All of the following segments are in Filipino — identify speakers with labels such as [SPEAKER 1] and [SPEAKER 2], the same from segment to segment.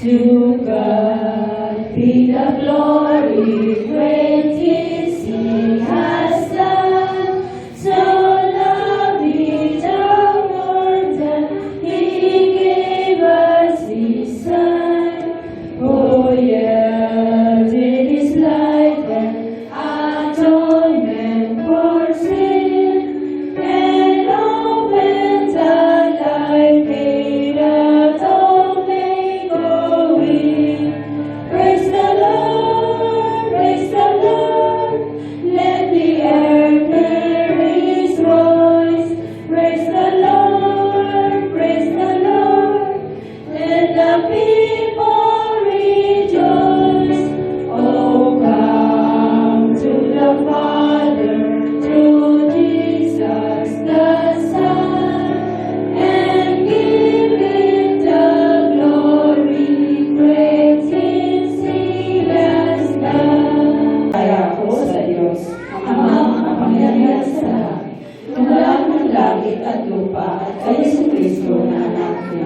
[SPEAKER 1] To God be the glory, great is He has done. So lovely the world that He gave us His Son. Oh, yielded His life and atonement for sin, and opened the life gate of atonement going. Praise the Lord, praise the Lord. Let the earth hear His voice. Praise the Lord, praise the Lord. Let the people rejoice. Oh, come to the Father through Jesus the Son, and give Him the glory. Great things He has done. Kaya ako sa Diyos, Amang makapangyarihan sa lahat, lumala ng langit at lupa, at kay Jesucristo na anak niya,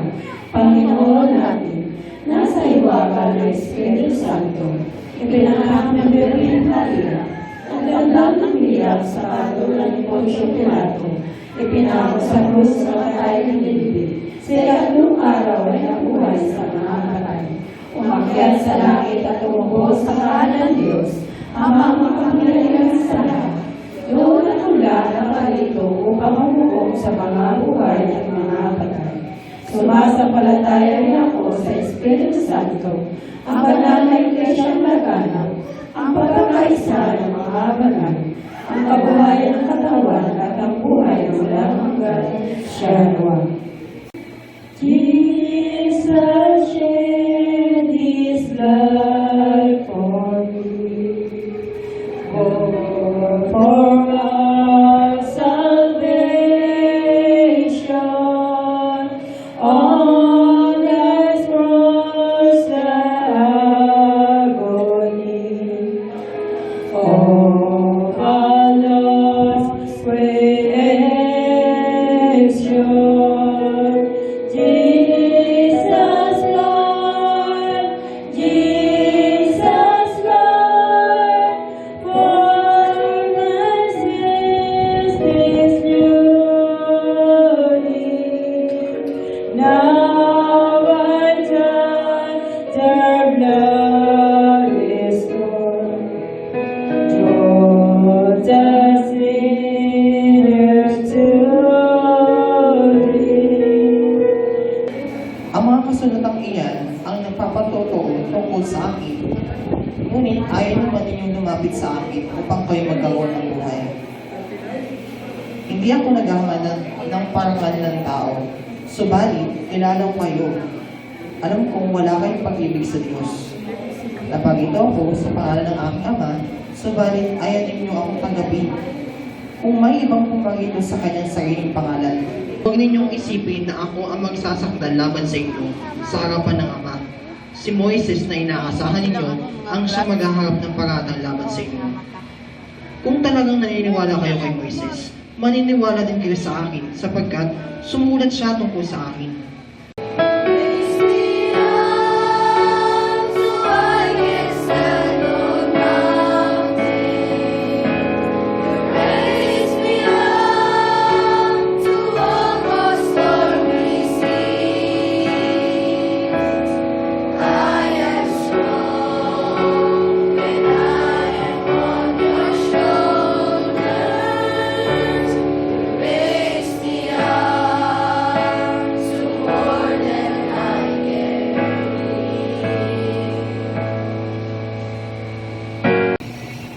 [SPEAKER 1] Panginoon natin, nasa iwaga ng Espiritu Santo, ipinanganak ng Birhen Maria, nagdamdam ng hirap sa katulad ni Poncio Pilato, ipinako sa krus sa patay ng dibdib. Sa ikatlong araw ay nabuhay sa mga patay. Umakyat sa langit at tumubo sa kanan ng Diyos, Amang makapangyarihan sa lahat. Doon at mula naparito upang umuong sa mga buhay at mga patay. Sumasampalataya rin ako sa Espiritu Santo, ang banal na Iglesyang laganap, ang pagkakaisa ng mga banal, ang kabuhayan ng katawan at ang buhay na walang hanggan. Shalom. Jesus shed His life for me, for our salvation. On Thy cross the agony of our lost creation. Jesus Lord, Jesus Lord, for my sins is newly. Now I turn, their blood is gone. Draw the sinners to Thee.
[SPEAKER 2] Ang mga kasulatang iyan ang nagpapatotoo tungkol sa akin. Ngunit ayaw naman ninyong lumapit sa akin upang kayo magkaroon ng buhay. Hindi ako naghahanap ng parangal ng tao. Subalit, kilala ko kayo. Alam kong wala kayong pag-ibig sa Diyos. Napagito ako sa pangalan ng aking Ama, subalit ayaw ninyo akong tanggapin. Kung may ibang pumangito sa kanyang sariling pangalan, huwag ninyong isipin na ako ang magsasakdal laban sa inyo sa harapan ng Ama. Si Moises na inaasahan ninyo ang siya maghaharap ng paratang laban sa inyo. Kung talagang naniniwala kayo kay Moises, maniniwala din kayo sa akin sapagkat sumulat siya tungkol sa akin.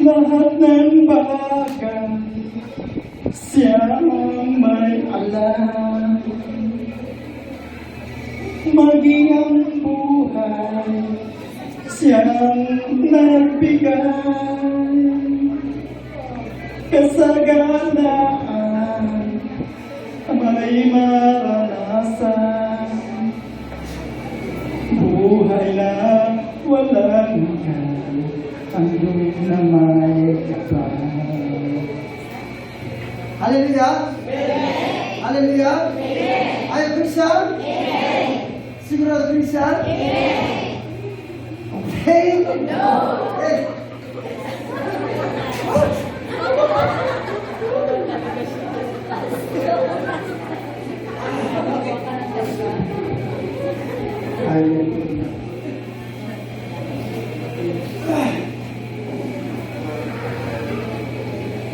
[SPEAKER 3] Lahat ng bagay, siya ang may alam. Maging ang buhay, siya ang nagbigay. Kasaganaan, may maranasan. Buhay na walang handog na may kapal.
[SPEAKER 4] Hallelujah! Amen! Hallelujah! Amen! Ayaw Kristiyan?
[SPEAKER 1] Amen!
[SPEAKER 4] Sigurado Christian? Okay? Okay.
[SPEAKER 3] Hallelujah.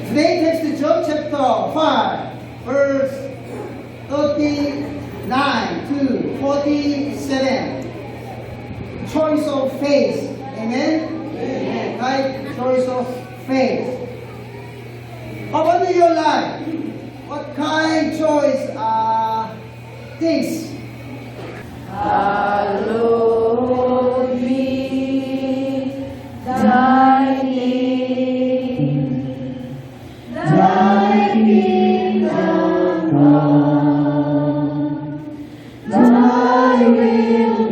[SPEAKER 4] Today takes to Job chapter 5, verse 39 to 47. Choice of faith. Amen? Amen. Right? Choice of faith. How about in your life? What kind of choice things?
[SPEAKER 1] Hallowed be thy name, thy kingdom come, thy will